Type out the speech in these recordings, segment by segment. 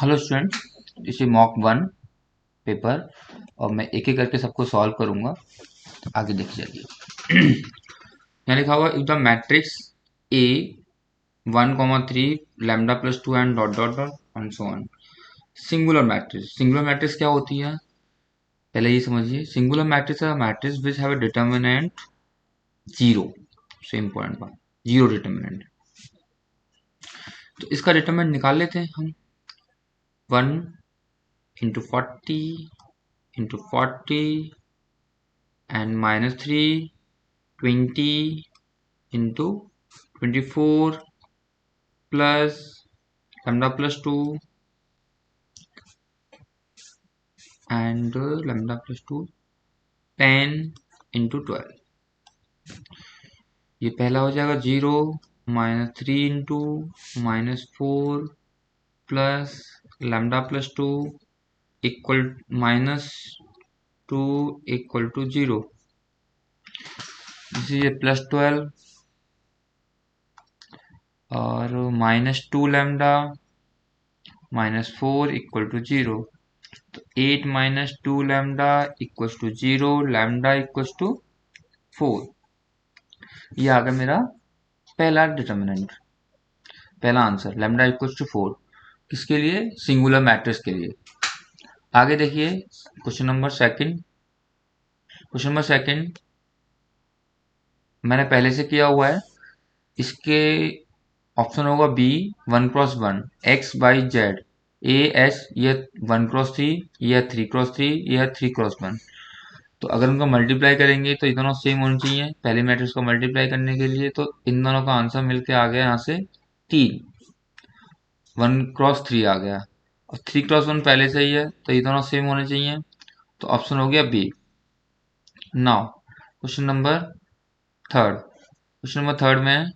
Hello students, इसे mock 1 paper और मैं एक एक करके सबको सॉल्व करूंगा। आगे देखिए जाइए। यहाँ लिखा हुआ if the matrix A 1,3 lambda plus 2 and dot dot dot and so on. Singular matrix क्या होती है पहले ये समझिए। सिंगुलर मैट्रिक्स है matrix which have a determinant zero. से इंपॉर्टेंट बात, जीरो डिटर्मिनेंट। तो इसका डिटर्मिनेंट निकाल लेते हैं हम। 1 into 40 and minus 3 20 into 24 plus lambda plus 2 and lambda plus 2 10 into 12। ये पहला हो जाएगा 0 -3 into -4 plus lambda plus 2 equal -2 equal to 0। ये +12 और -2 लैम्डा -4 इक्वल टू 0। तो 8 minus 2 lambda equals to 0, lambda equals to 4। ये आ गया मेरा पहला डिटर्मिनेंट, पहला आंसर लैम्डा इक्वल्स टू 4। किसके लिए? सिंगुलर मैट्रिक्स के लिए। आगे देखिए क्वेश्चन नंबर सेकंड मैंने पहले से किया हुआ है। इसके ऑप्शन होगा B 1x1 x/z A S, ये 1x3, ये 3x3, ये 3x1। तो अगर उनका मल्टीप्लाई करेंगे तो ये दोनों सेम होने चाहिए पहले मैट्रिक्स को मल्टीप्लाई करने के लिए। तो इन दोनों का आंसर मिलके आ गया यहाँ से 3, 1x3 आ गया और 3x1 पहले से ही है तो ये दोनों सेम होने चाहिए। तो ऑप्शन हो गया B. Now question number third में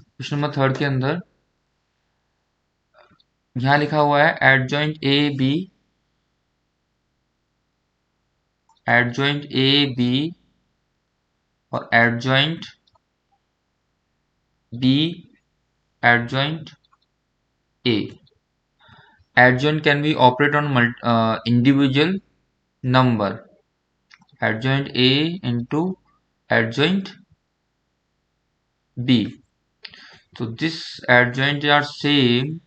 क्वेश्चन नंबर थर्ड के अंदर यहाँ लिखा हुआ है एडजॉइंट ए बी और adjoint B adjoint A. Adjoint can be operate on individual number. Adjoint A into adjoint B. So this adjoint are same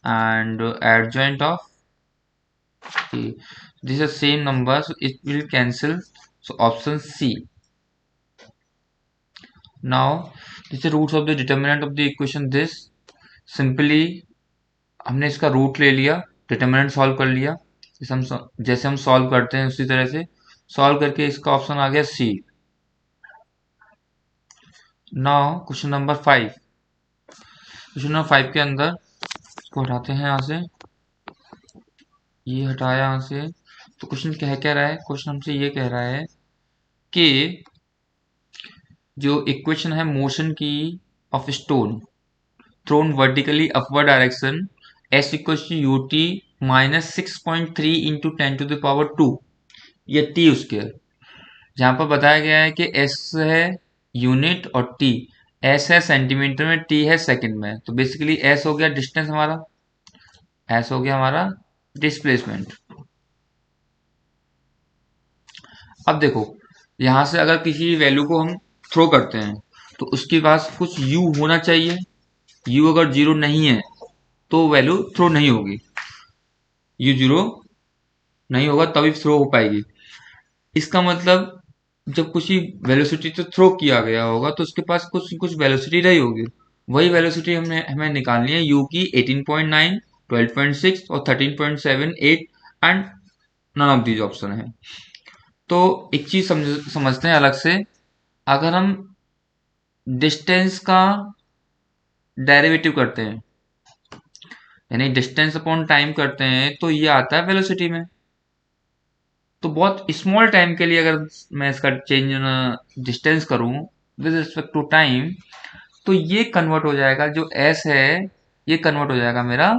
and adjoint of A. These are same numbers, so it will cancel. So option C. Now this is the roots of the determinant of the equation. This simply हमने इसका root ले लिया, determinant solve कर लिया। जैसे हम solve करते हैं उसी तरह से सॉल्व करके इसका ऑप्शन आ गया सी। नाउ क्वेश्चन नंबर 5 के अंदर इसको हटाते हैं यहाँ से, ये हटाया यहाँ से। तो क्वेश्चन क्या रहा है? क्वेश्चन हमसे ये कह रहा है कि जो इक्वेशन है मोशन की of stone thrown vertically upward direction s equal to u t -6.3 into 10⁻², या टी उसके जहां पर बताया गया है कि s है यूनिट और t, s है सेंटीमीटर में, t है सेकंड में। तो बेसिकली s हो गया डिस्टेंस हमारा, s हो गया हमारा डिस्प्लेसमेंट। अब देखो यहां से अगर किसी वैल्यू को हम थ्रो करते हैं तो उसके पास कुछ u होना चाहिए। u अगर जीरो नहीं है तो वैल्यू थ्रो नहीं होगी, u जीरो नहीं होगा तभी थ्रो हो पाएगी। इसका मतलब जब कुछ वेलोसिटी तो थ्रो किया गया होगा तो उसके पास कुछ वेलोसिटी रही होगी। वही वेलोसिटी हमें निकालनी है u की 18.9, 12.6 और 13.7, 8 and none of these option है। तो एक चीज समझते हैं अलग से। अगर हम डिस्टेंस का डेरिवेटिव करते हैं यानी डिस्टेंस अपॉन टाइम करते हैं तो ये आता है वेलोसिटी में। तो बहुत स्मॉल टाइम के लिए अगर मैं इसका चेंज डिस्टेंस करूं विद रिस्पेक्ट टू टाइम तो ये कन्वर्ट हो जाएगा, जो s है ये कन्वर्ट हो जाएगा मेरा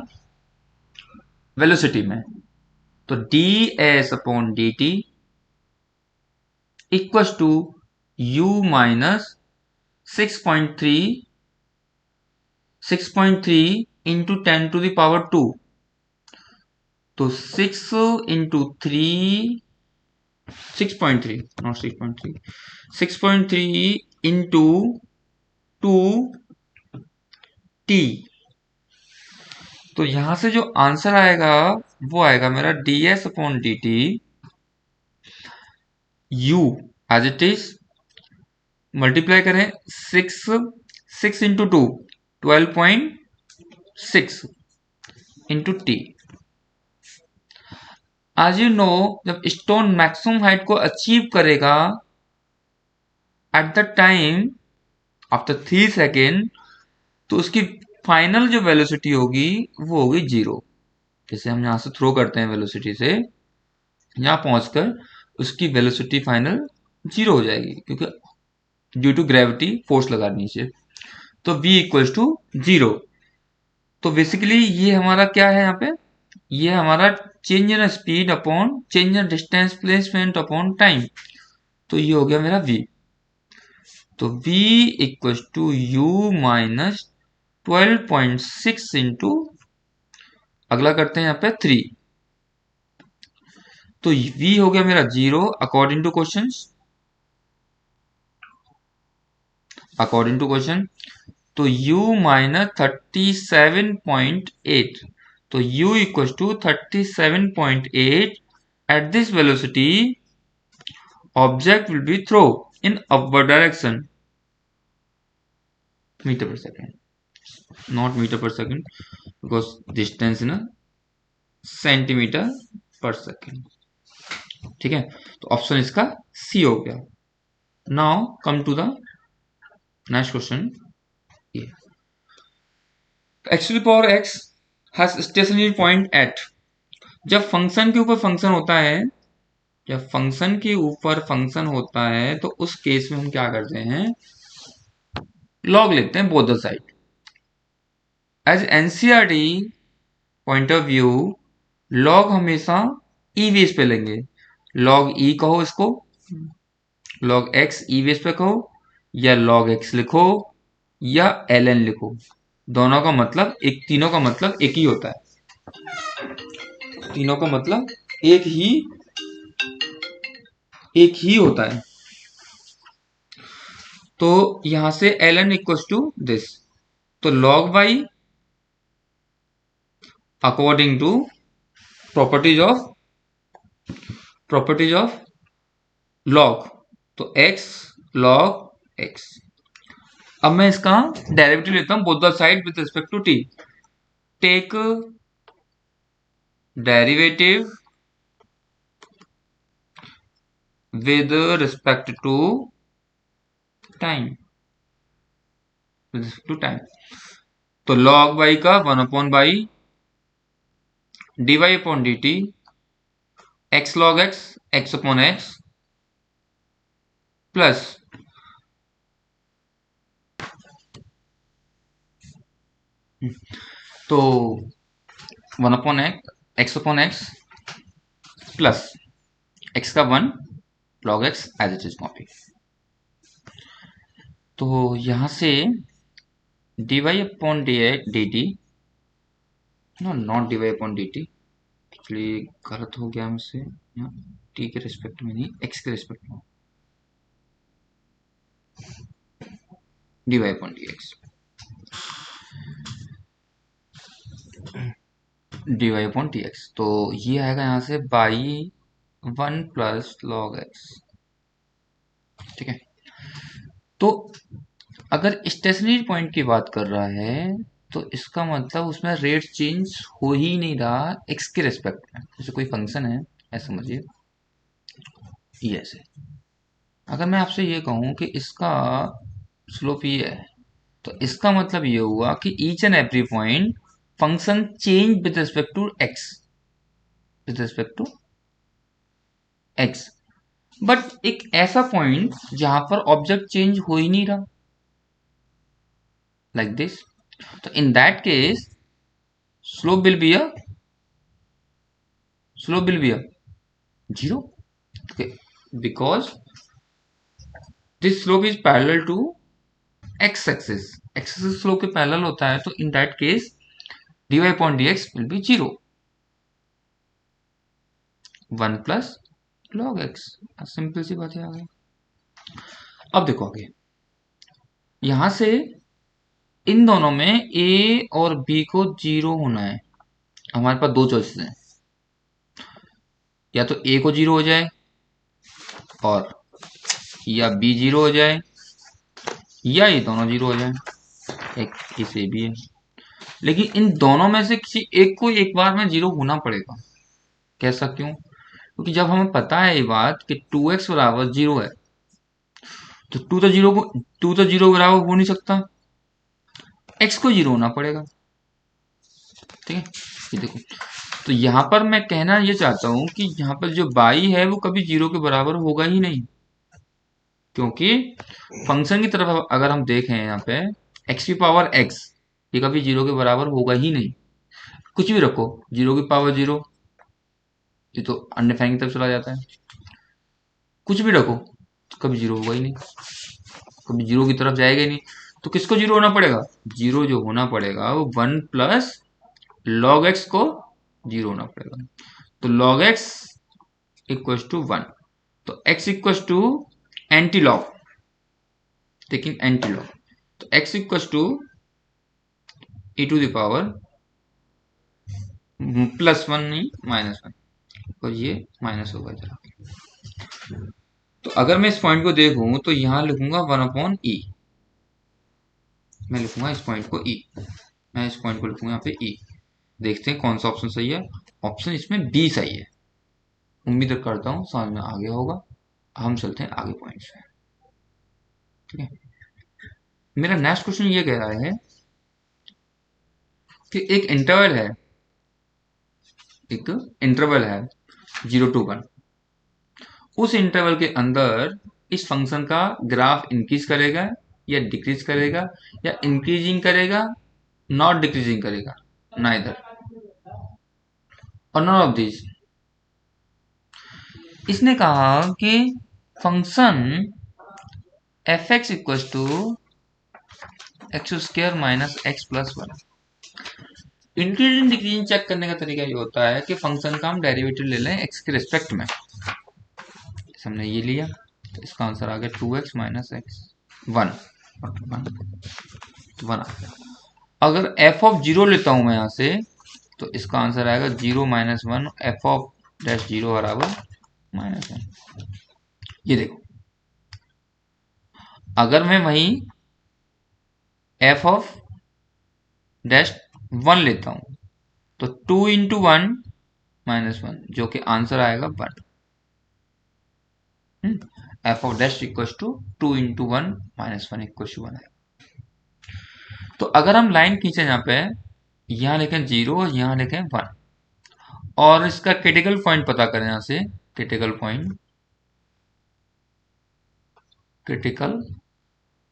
वेलोसिटी में। तो ds upon dt equals to u minus 6.3 into 10⁻²। तो 6 नॉट 6.3, 6.3 इंटू 2t। तो यहां से जो आंसर आएगा वो आएगा मेरा ds/dt u as it is, multiply करें 6 इंटू 2 12.6 इंटू टी। आज यू नो, जब स्टोन मैक्सिमम हाइट को अचीव करेगा at the time after 3 second, तो उसकी फाइनल जो वेलोसिटी होगी वो होगी 0। जैसे हम यहां से थ्रो करते हैं वेलोसिटी से, यहां पहुंचकर उसकी वेलोसिटी फाइनल 0 हो जाएगी, क्योंकि ड्यू टू ग्रेविटी फोर्स लगा नीचे। तो v इक्वल्स टू 0। तो बेसिकली ये हमारा क्या है यहाँ पे, ये हमारा change in speed upon change in distance placement upon time. तो ये हो गया मेरा v। तो v equals to u minus 12.6 into, अगला करते हैं यहाँ पे 3। तो v हो गया मेरा 0 अकॉर्डिंग टू क्वेश्चन, तो u माइनस 37.8। तो u equal to 37.8। At this velocity object will be throw in upward direction, metre per second, not metre per second, because distance in centimetre per second. ठीक है, तो option इसका C हो गया। Now come to the next question. x to the power x has stationary point at। जब function के ऊपर function होता है, जब फंक्शन के ऊपर फंक्शन होता है तो उस केस में हम क्या करते हैं, लॉग लेते हैं both the side. As NCERT point of view, log हमेशा ई बेस पे लेंगे। लॉग ई कहो इसको, लॉग एक्स ई बेस पे कहो, या लॉग एक्स लिखो, या ln लिखो, दोनों का मतलब एक, तीनों का मतलब एक ही होता है, तीनों का मतलब एक ही होता है। तो यहां से ln इक्वल्स टू दिस, तो log y according to properties of log, तो x log x। अब मैं इसका डेरिवेटिव लेता हूं both the side with respect to t। Take derivative with respect to time, with respect to time। तो log y का 1/y dy upon dt, x log x, x upon x, plus तो 1/x, x upon x plus x का 1 log x as it is copy. तो यहां से dy upon dt, no not dy upon dt, actually गलत हो गया हमसे, t के रिस्पेक्ट में नहीं, x के रिस्पेक्ट में, dy upon dx, dy upon dx। तो ये आएगा यहां से बाई 1 प्लस log x। ठीक है, तो अगर स्टेशनरी पॉइंट की बात कर रहा है तो इसका मतलब उसमें रेट चेंज हो ही नहीं रहा x के रिस्पेक्ट में। जैसे कोई फंक्शन है, ऐसा समझिए ये ऐसे, अगर मैं आपसे ये कहूं कि इसका स्लोप ये है, तो इसका मतलब ये हुआ कि each and every point function change with respect to x, with respect to x। But एक ऐसा पॉइंट जहां पर ऑब्जेक्ट चेंज हो ही नहीं रहा, लाइक दिस, तो in that case slope will be a zero, okay, because this slope is parallel to X axis slope के parallel होता है, तो in that case dy upon dx will be 0, 1 plus log x। Simple सी बात है आगे। अब देखो आगे, यहां से इन दोनों में a और b को 0 होना है। हमारे पास दो चॉइसेस हैं, या तो a को 0 हो जाए और या b 0 हो जाए, या ये दोनों 0 हो जाए। एक केस ए भी है, लेकिन इन दोनों में से किसी एक को एक बार में 0 होना पड़ेगा। कैसा क्यों? क्योंकि जब हमें पता है ये बात कि 2x बराबर 0 है, तो 2 तो 0 बराबर हो नहीं सकता, x को 0 होना पड़ेगा। ठीक है, ये देखो, तो यहां पर मैं कहना ये चाहता हूं कि यहां पर जो y है वो कभी 0 के बराबर होगा ही नहीं, क्योंकि फंक्शन की तरफ अगर हम देखें यहाँ पे x की पावर x, ये कभी 0 के बराबर होगा ही नहीं। कुछ भी रखो, 0 की पावर 0, ये तो अनडिफाइंड की तरफ चला जाता है। कुछ भी रखो, तो कभी 0 होगा ही नहीं, कभी 0 की तरफ जाएगा ही नहीं। तो किसको 0 होना पड़ेगा? 0 जो होना पड़ेगा वो 1 प्लस log x को 0 होना पड़ेगा। तो log x इक्वल टू 1, तो x equal to anti log, taking anti log, तो x equal to e to the power +1 नहीं -1, और ये माइनस होगा जरा। तो अगर मैं इस पॉइंट को देखूं तो यहां लिखूंगा 1 अपॉन ई, मैं लिखूंगा इस पॉइंट को ई, मैं इस पॉइंट को लिखूंगा यहाँ पे ई। देखते हैं कौन सा ऑप्शन सही है। ऑप्शन इसमें बी सही है, उम्मीद करता हूँ समझ में आ गया होगा। हम चलते हैं आगे पॉइंट्स पे। ठीक है, मेरा नेक्स्ट क्वेश्चन ये कह रहा है कि एक इंटरवल है, एक इंटरवल है 0 to 1, उस इंटरवल के अंदर इस फंक्शन का ग्राफ इंक्रीज करेगा या डिक्रीज करेगा, या इंक्रीजिंग करेगा नॉट डिक्रीजिंग करेगा, नाइदर और नॉन ऑफ दिस। इसने कहा कि function f x equal to x square minus x plus 1। Increasing decreasing check करने का तरीका ये होता है कि फंक्शन का हम डेरिवेटिव ले लें एक्स के रिस्पेक्ट में। हमने ये लिया, तो इसका आंसर आ गया 2x माइनस एक्स 1, तो 1 आ गया। अगर f ऑफ 0 लेता हूं मैं यहां से, तो इसका आंसर आएगा 0 माइनस 1, एफ ऑफ डैश 0 बराबर -1। ये देखो, अगर मैं वही f ऑफ डैश 1 लेता हूं, तो 2 इंटू 1 -1, जो कि आंसर आएगा 1। F of dash equal to 2 into 1 -1 equal to 1 है। तो अगर हम लाइन खींचे यहाँ पे, यहां लिखें 0 और यहां लिखें 1, और इसका क्रिटिकल पॉइंट पता करें यहां से, क्रिटिकल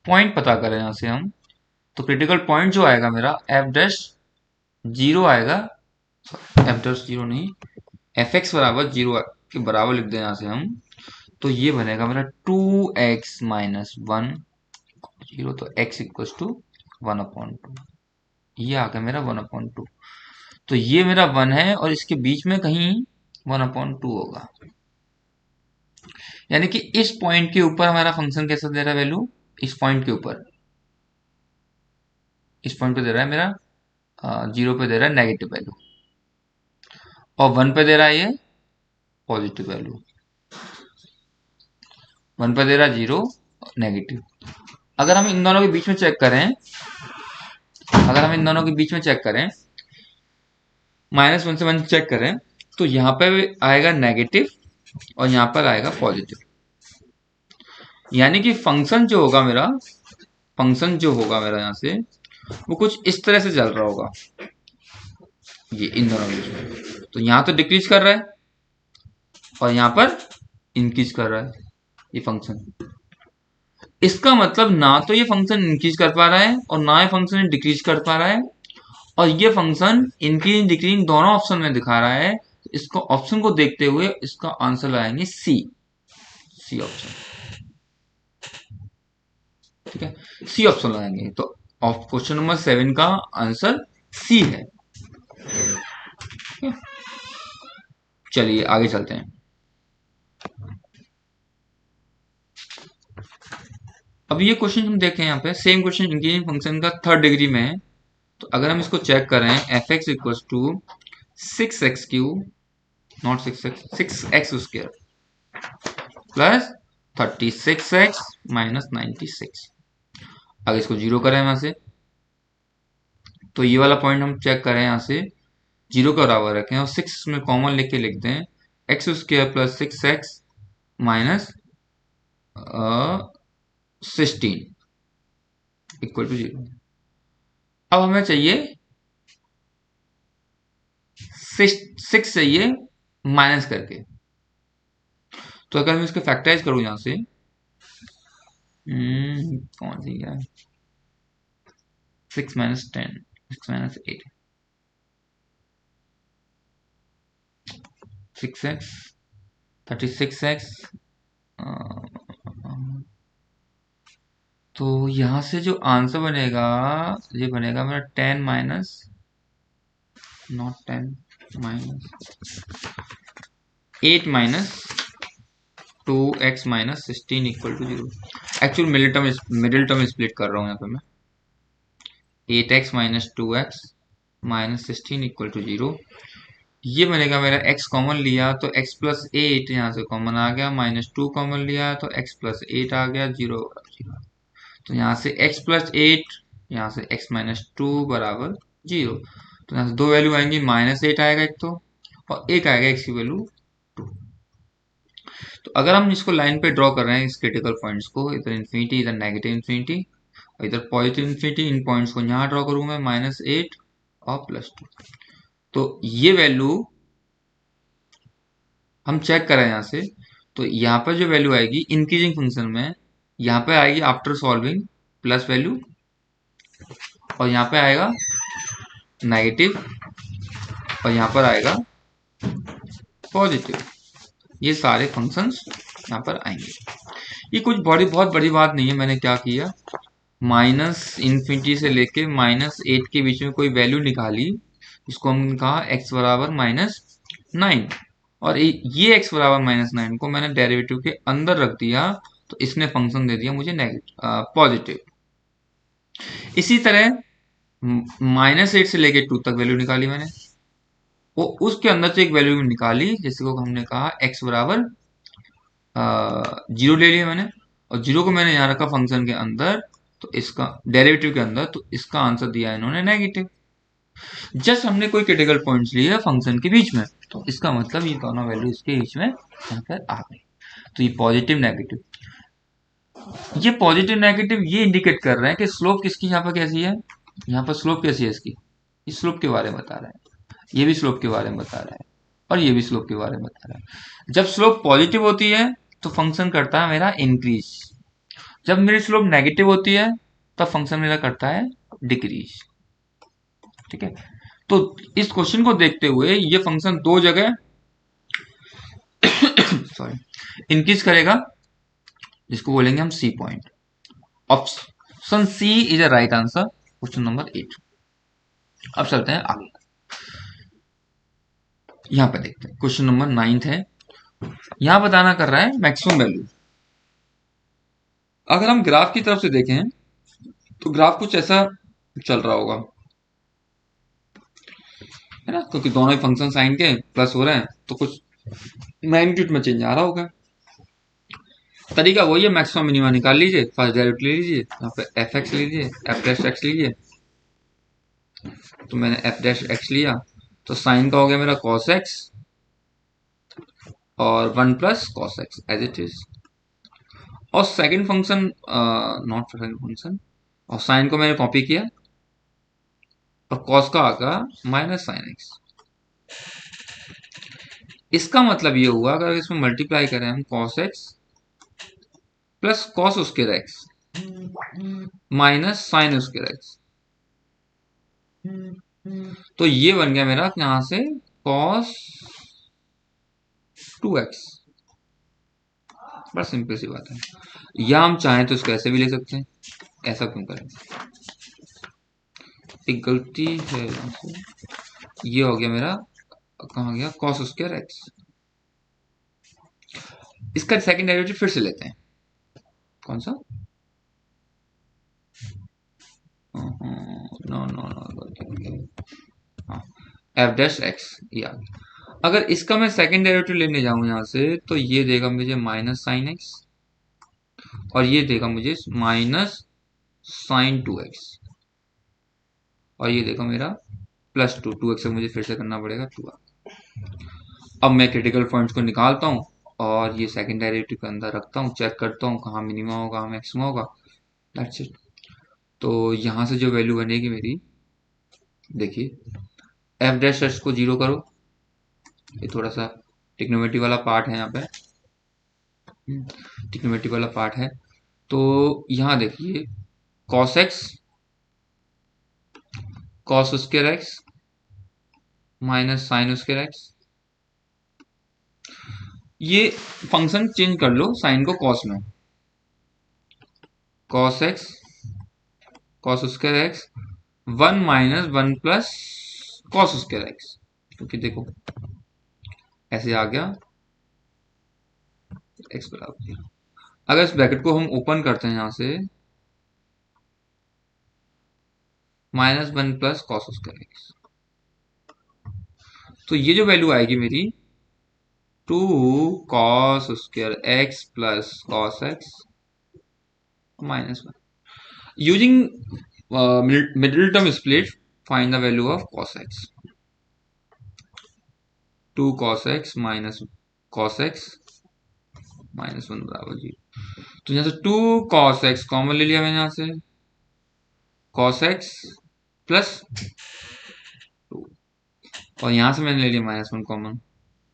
पॉइंट पता करें यहां से हम, तो क्रिटिकल पॉइंट जो आएगा मेरा एफ डैश 0 आएगा, एफ डैश 0 नहीं, एफ एक्स बराबर 0 के बराबर लिख दें यहां से हम, तो ये बनेगा मेरा 2x माइनस 1 0, तो x इक्वल टू 1/2, ये आ गया मेरा 1/2। तो ये मेरा 1 है और इसके बीच में कहीं 1/2 होगा, यानी कि इस पॉइंट के ऊपर हमारा फंक्शन कैसा दे रहा है वैल्यू, इस पॉइंट के ऊपर, इस पॉइंट पे दे रहा है मेरा 0 पे दे रहा है नेगेटिव वैल्यू, और 1 पे दे रहा है ये पॉजिटिव वैल्यू। 1 पे दे रहा है 0 नेगेटिव। अगर हम इन दोनों के बीच में चेक करें, अगर हम इन दोनों के बीच में चेक करें, -1 से 1 चेक करें, तो यहां पे आएगा नेगेटिव और यहां पर आएगा पॉजिटिव, यानी कि फंक्शन जो होगा मेरा, फंक्शन जो होगा मेरा यहां से, वो कुछ इस तरह से चल रहा होगा, ये इन दोनों के बीच में। तो यहां तो डिक्रीज कर रहा है और यहां पर इंक्रीज कर रहा है ये फंक्शन। इसका मतलब ना तो ये फंक्शन इंक्रीज कर पा रहा है और ना ये फंक्शन डिक्रीज कर पा रहा है, और ये फंक्शन इंक्रीज डिक्रीज दोनों ऑप्शन में दिखा रहा है। इसको ऑप्शन को देखते हुए इसका आंसर लगाएंगे सी ऑप्शन। ठीक है, सी ऑप्शन लगाएंगे। तो ऑफ क्वेश्चन नंबर 7 का आंसर सी है। चलिए आगे चलते हैं। अब ये क्वेश्चन हम देखें, यहाँ पे सेम क्वेश्चन इंक्रीजिंग फंक्शन का थर्ड डिग्री में है। तो अगर हम इसको चेक करें, f x equal to 6x³ not 6x square plus 36x minus 96। अगर इसको जीरो करें यहाँ से, तो ये वाला पॉइंट हम चेक करें यहाँ से, जीरो का बराबर रखें और 6 में कॉमन लेके लिख दें, x² plus 6x minus 16 equal to 0। अब हमें चाहिए 6 चाहिए माइनस करके। तो अगर मैं इसको फैक्टराइज करूं यहां से, कौन सी है, 6 माइनस 10, 6 माइनस 8, 6x 36x। तो यहां से जो आंसर बनेगा, ये बनेगा मेरा 10 minus, not 10 minus 8 minus 2x minus 16 equal to 0। Actual middle term split कर रहा हूँ यहाँ पे मैं। 8x minus 2x minus 16 equal to 0। ये बनेगा मेरा x कॉमन लिया तो x प्लस 8 यहाँ से कॉमन आ गया, माइनस 2 कॉमन लिया तो x प्लस 8 आ गया, 0 0। तो यहाँ से x प्लस 8, यहाँ से x माइनस 2 बराबर 0। तो यहाँ से दो वैल्यू आएंगी, माइनस 8 आएगा एक तो, और एक आएगा x की वैल्यू 2। तो अगर हम इसको लाइन पे ड्रॉ कर रहे हैं, इस क्रिटिकल पॉइंट्स को, इधर इन्फिनिटी इधर नेगेटिव इन्फिनिटी और इधर पॉजिटिव इन्फिनिटी, इन पॉइंट्स को यहाँ ड्रॉ करूंगा, -8 और +2। तो ये वैल्यू हम चेक करें यहाँ से, तो यहाँ पर जो वैल्यू आएगी इंक्रीजिंग फंक्शन में, यहाँ पे आएगी आफ्टर सॉल्विंग प्लस वैल्यू, और यहाँ पे आएगा नेगेटिव, और यहाँ पर आएगा पॉजिटिव। ये सारे फंक्शंस यहाँ पर आएंगे। ये कुछ बहुत बड़ी बात नहीं है। मैंने क्या किया, माइनस इन्फिनिटी से लेके -8 के बीच में कोई वैल्यू निकाली, इसको हमने कहा x बराबर -9, और ये x बराबर -9 को मैंने डेरिवेटिव के अंदर रख दिया, तो इसने फंक्शन दे दिया मुझे नेगेटिव पॉजिटिव। इसी तरह -8 से लेके 2 तक वैल्यू निकाली मैंने, वो उसके अंदर से एक वैल्यू निकाली, जैसे को हमने कहा x बराबर 0 ले लिया मैंने, और 0 को मैंने यहाँ रखा फंक्शन के अंदर, तो इसका डेरिवेटिव के अंदर, तो इसका आंसर दिया इन्होंने नेगेटिव। जस्ट हमने कोई क्रिटिकल पॉइंट्स लिए फंक्शन के बीच में, तो इसका मतलब ये दोनों वैल्यू इसके बीच में यहाँ पर आ गई। तो ये पॉजिटिव नेगेटिव, ये पॉजिटिव नेगेटिव ये इंडिकेट कर रहे हैं कि स्लोप किसकी यहाँ पर कैसी है, यहाँ पर स्लोप कैसी है इसकी, इस स्लोप के बारे में बता रहा है, ये भी स्लोप के बारे में बता रहा है, और ये भी स्लोप के बारे में बता रहा है। जब स्लोप पॉजिटिव होती है तो फंक्शन करता है मेरा इंक्रीज, जब मेरी स्लोप नेगेटिव होती है तब फंक्शन मेरा करता है डिक्रीज। ठीक है, तो इस क्वेश्चन को देखते हुए ये फंक्शन दो जगह सॉरी इंक्रीज करेगा, जिसको बोलेंगे हम C point. Option C is a right answer, question number 8। अब चलते हैं आगे, यहां पर देखते हैं क्वेश्चन नंबर 9 है। यहां बताना कर रहा है मैक्सिमम वैल्यू। अगर हम ग्राफ की तरफ से देखें तो ग्राफ कुछ ऐसा चल रहा होगा, है ना, क्योंकि दोनों ही फंक्शन साइन के प्लस हो रहे हैं, तो कुछ मैग्नीट्यूड में चेंज आ रहा होगा। तरीका वही है, मैक्सिमम मिनिमा निकाल लीजिए, फर्स्ट डेरिवेटिव ले लीजिए, यहाँ पे एफ एक्स लीजिए, एफ डैश एक्स लीजिए। तो मैंने एफ डैश एक्स लिया, तो साइन का हो गया मेरा कॉस एक्स, और 1 plus cos X as it is. और second function, not second function, और साइन को मैंने कॉपी किया, और कॉस का आगा माइनस साइन एक्स। इसका मतलब ये हुआ, अगर इसमें मल्टीप्लाई करें हम cos x plus cos square x minus sine square x, तो ये बन गया मेरा यहां से कॉस 2x बड़ा सिंपल सी बात है। या हम चाहें तो इसको ऐसे भी ले सकते हैं, ऐसा क्यों करें? एक गलती है यहाँ से। ये हो गया मेरा, कहाँ गया, कॉस स्क्वायर एक्स। इसका सेकंड डेरिवेटिव फिर से लेते हैं। कौन सा? नो नो नो, हाँ, एफ डैश एक्स, ये आ गया। अगर इसका मैं सेकंड डेरिवेटिव लेने जाऊं यहां से, तो ये देगा मुझे माइनस साइन एक्स, और ये देगा मुझे माइनस साइन 2x, और ये देगा मेरा प्लस 2x से मुझे फिर से करना पड़ेगा 2। अब मैं क्रिटिकल पॉइंट्स को निकालता हूँ और ये सेकंड डेरिवेटिव के अंदर रखता हूँ, चेक करता हूँ कहाँ मिनिमम होगा, कहाँ मैक्सिमम होगा, दैट्स इट। तो यहाँ से जो वैल्यू बनेगी मेरी, देखिए, एफ डैश एस को जीरो करो, ये थोड़ा सा टिग्नोमेट्री वाला पार्ट है यहाँ पे, टिग्नोमेट्री वाला पार्ट है। तो यहाँ देखिए, cos x cos square x minus sine square x, ये फंक्शन चेंज कर लो साइन को कॉस में, cos x cos square x 1 minus 1 plus cos square x, क्योंकि देखो ऐसे आ गया एक्स बराबर। अगर इस ब्रैकेट को हम ओपन करते हैं यहां से, minus 1 plus cos square x, तो ये जो वैल्यू आएगी मेरी 2 cos square x plus cos x minus 1, using middle term split find the value of cos x. 2 cos x minus cos x minus 1 बराबर 0। तो यहां से 2 कॉस एक्स कॉमन ले लिया मैंने, यहां से कॉस एक्स प्लस 2, और यहां से मैंने ले लिया माइनस 1 कॉमन,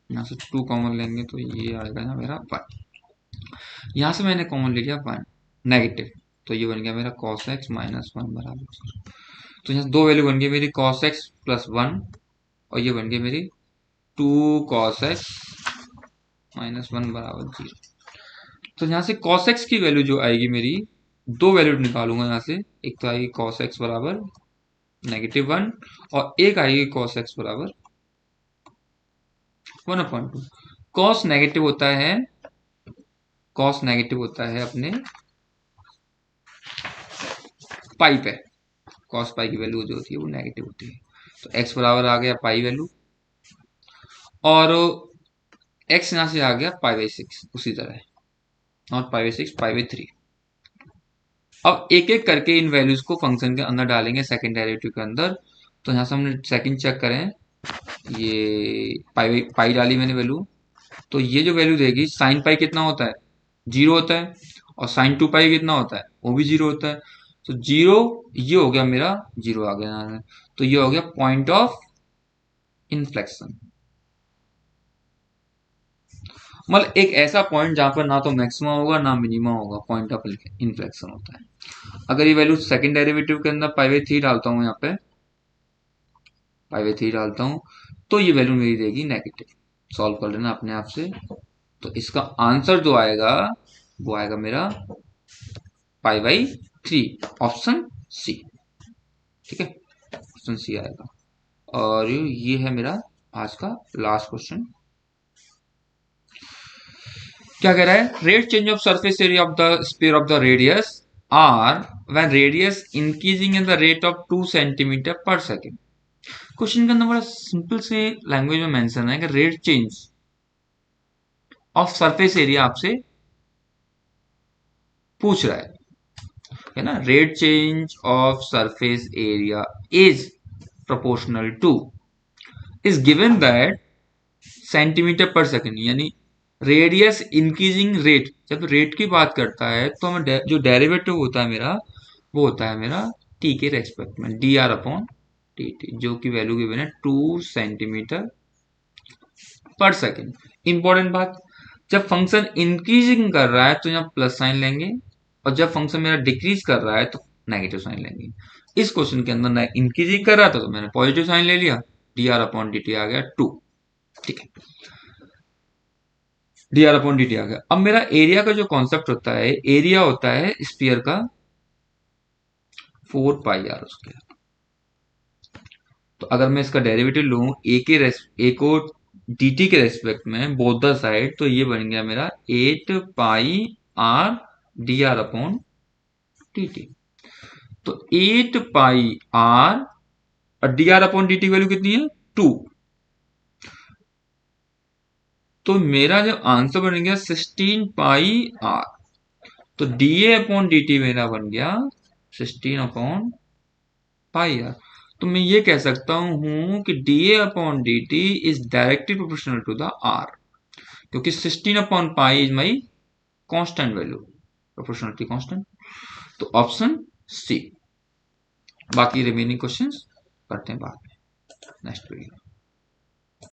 यहाँ से 2 कॉमन लेंगे तो ये आएगा ना मेरा 1, यहाँ से मैंने कॉमन ले लिया 1 नेगेटिव, तो ये बन गया मेरा cos x माइनस 1 बराबर 0। तो यहाँ दो वैल्यू बन गई मेरी cos x प्लस 1, और ये बन गई मेरी 2 cos x माइनस 1 बराबर 0। तो यहाँ से cos x की वैल्यू जो आएगी मेरी, दो वैल्यू निकालूंगा यहाँ से, एक तो आएगी cos x बराबर -1, और एक आएगी cos x बराबर 1/2। cos नेगेटिव होता है, cos नेगेटिव होता है अपने पाई पे, cos पाई की वैल्यू जो होती है वो नेगेटिव होती है। तो x बराबर आ गया पाई वैल्यू, और x यहां से आ गया π/6, उसी तरह नॉट π/6 π/3। अब एक एक करके इन वैल्यूज को फंक्शन के अंदर डालेंगे सेकंड डेरिवेटिव के अंदर। तो यहां से हमने सेकंड चेक करें, ये पाई डाली मैंने वैल्यू, तो ये जो वैल्यू देगी साइन पाई कितना होता है, 0 होता है, और साइन 2 पाई कितना होता है, वो भी 0 होता है। तो 0, ये हो गया मेरा 0 आ गया यहाँ से, तो ये हो गया पॉइंट ऑफ इन्फ्लेक्शन, मतलब एक ऐसा पॉइंट जहां पर ना तो मैक्सिमम होगा ना मिनिमम होगा, पॉइंट ऑफ इन्फ्लेक्शन होता है। अगर ये वैल्यू सेकंड डेरिवेटिव के अंदर π/3 डालता हूं, यहाँ पे π/3 डालता हूं, तो ये वैल्यू मेरी देगी नेगेटिव। सॉल्व कर लेना अपने आप से। तो इसका आंसर जो आएगा वो आएगा मेरा π/3, ऑप्शन सी। ठीक है, ऑप्शन सी आएगा। और ये है मेरा आज का लास्ट क्वेश्चन। क्या कह रहा है, rate change of surface area of the sphere of the radius r when radius increasing in the rate of 2 centimetre per second. Question के अंदर बड़ा सिंपल से लैंग्वेज में मेंशन है कि rate change of surface area आपसे पूछ रहा है ना, rate change of surface area is proportional to, is given that centimetre per second, यानी रेडियस इंक्रीजिंग रेट, जब रेट की बात करता है तो हमें जो डेरिवेटिव होता है मेरा, वो होता है मेरा टी के रेस्पेक्ट में dr/dt, जो की वैल्यू गिवन है 2 सेंटीमीटर पर सेकेंड। इंपॉर्टेंट बात, जब फंक्शन इंक्रीजिंग कर रहा है तो यहाँ प्लस साइन लेंगे, और जब फंक्शन मेरा डिक्रीज कर रहा है तो नेगेटिव साइन लेंगे। इस क्वेश्चन के अंदर इंक्रीजिंग कर रहा था तो मैंने पॉजिटिव साइन ले लिया, dr/dt आ गया 2। ठीक है, D R upon D T आ गया। अब मेरा एरिया का जो कॉन्सेप्ट होता है, एरिया होता है स्फीयर का 4 पाई आर स्क्वायर। तो अगर मैं इसका डेरिवेटिव लूं ए को dt के रेस्पेक्ट में बोथ द साइड, तो ये बन गया मेरा 8 pi R D R upon D T. तो 8 पाई आर और D R upon D T value कितनी है 2। तो मेरा जो आंसर बन गया 16 पाई आर। तो D A upon D T मेरा बन गया 16 अपॉन पाई आर। तो मैं ये कह सकता हूं कि d A upon D t is directly proportional to the r, क्योंकि 16 upon pi is my constant value, proportionality constant. तो ऑप्शन सी। बाकी रिमेनिंग क्वेश्चंस करते हैं बाद में नेक्स्ट वीडियो।